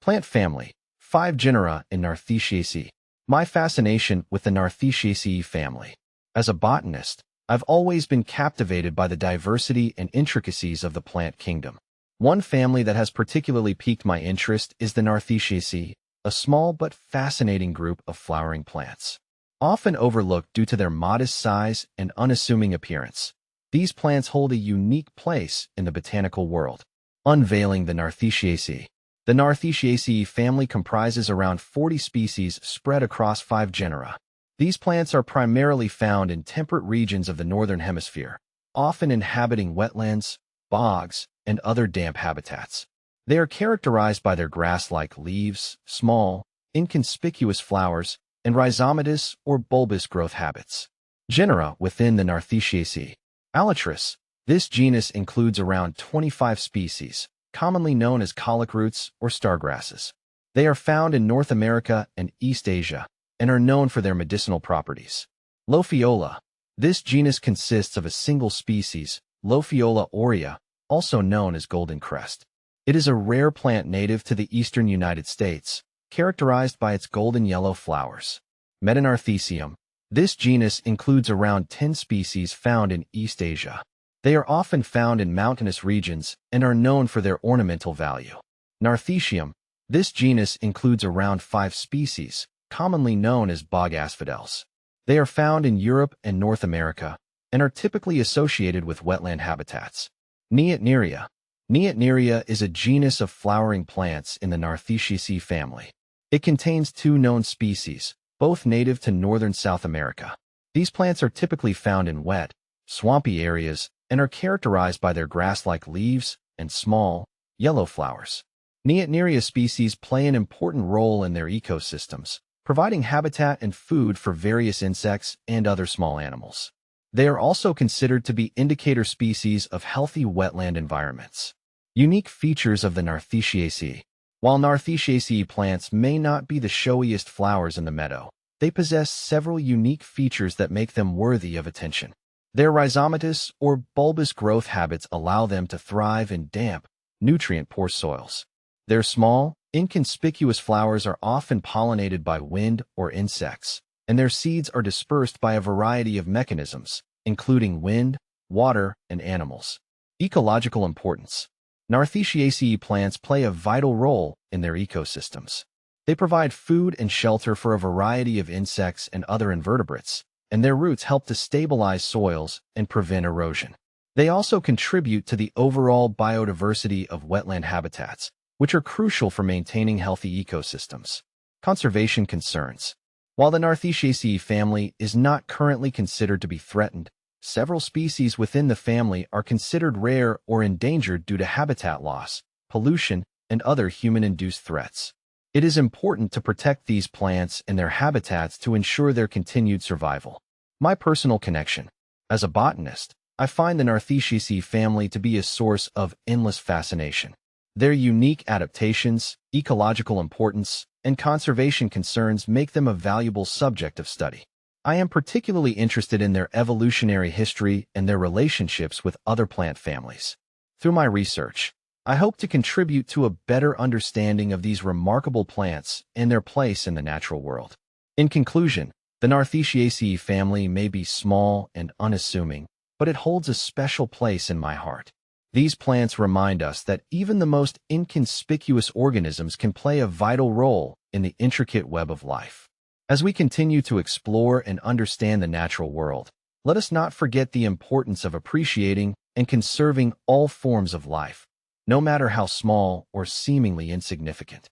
Plant family, 5 genera in Nartheciaceae. My fascination with the Nartheciaceae family. As a botanist, I've always been captivated by the diversity and intricacies of the plant kingdom. One family that has particularly piqued my interest is the Nartheciaceae, a small but fascinating group of flowering plants. Often overlooked due to their modest size and unassuming appearance, these plants hold a unique place in the botanical world. Unveiling the Nartheciaceae. The Nartheciaceae family comprises around 40 species spread across 5 genera. These plants are primarily found in temperate regions of the northern hemisphere, often inhabiting wetlands, bogs, and other damp habitats. They are characterized by their grass-like leaves, small, inconspicuous flowers, and rhizomatous or bulbous growth habits. Genera within the Nartheciaceae. Alatris. This genus includes around 25 species, commonly known as colic roots or stargrasses. They are found in North America and East Asia, and are known for their medicinal properties. Lopheola. This genus consists of a single species, Lopheola aurea, also known as golden crest. It is a rare plant native to the eastern United States, characterized by its golden yellow flowers. Metanarthecium. This genus includes around 10 species found in East Asia. They are often found in mountainous regions and are known for their ornamental value. Narthecium. This genus includes around 5 species, commonly known as bog asphodels. They are found in Europe and North America, and are typically associated with wetland habitats. Neotneria. Neotneria is a genus of flowering plants in the Nartheciaceae family. It contains 2 known species, both native to northern South America. These plants are typically found in wet, swampy areas and are characterized by their grass-like leaves and small, yellow flowers. Neotneria species play an important role in their ecosystems, providing habitat and food for various insects and other small animals. They are also considered to be indicator species of healthy wetland environments. Unique features of the Nartheciaceae. While Nartheciaceae plants may not be the showiest flowers in the meadow, they possess several unique features that make them worthy of attention. Their rhizomatous or bulbous growth habits allow them to thrive in damp, nutrient-poor soils. Their small, inconspicuous flowers are often pollinated by wind or insects, and their seeds are dispersed by a variety of mechanisms, including wind, water, and animals. Ecological importance. Nartheciaceae plants play a vital role in their ecosystems. They provide food and shelter for a variety of insects and other invertebrates, and their roots help to stabilize soils and prevent erosion. They also contribute to the overall biodiversity of wetland habitats, which are crucial for maintaining healthy ecosystems. Conservation concerns. While the Nartheciaceae family is not currently considered to be threatened, several species within the family are considered rare or endangered due to habitat loss, pollution, and other human-induced threats. It is important to protect these plants and their habitats to ensure their continued survival. My personal connection. As a botanist, I find the Nartheciaceae family to be a source of endless fascination. Their unique adaptations, ecological importance, and conservation concerns make them a valuable subject of study. I am particularly interested in their evolutionary history and their relationships with other plant families. Through my research, I hope to contribute to a better understanding of these remarkable plants and their place in the natural world. In conclusion, the Nartheciaceae family may be small and unassuming, but it holds a special place in my heart. These plants remind us that even the most inconspicuous organisms can play a vital role in the intricate web of life. As we continue to explore and understand the natural world, let us not forget the importance of appreciating and conserving all forms of life, no matter how small or seemingly insignificant.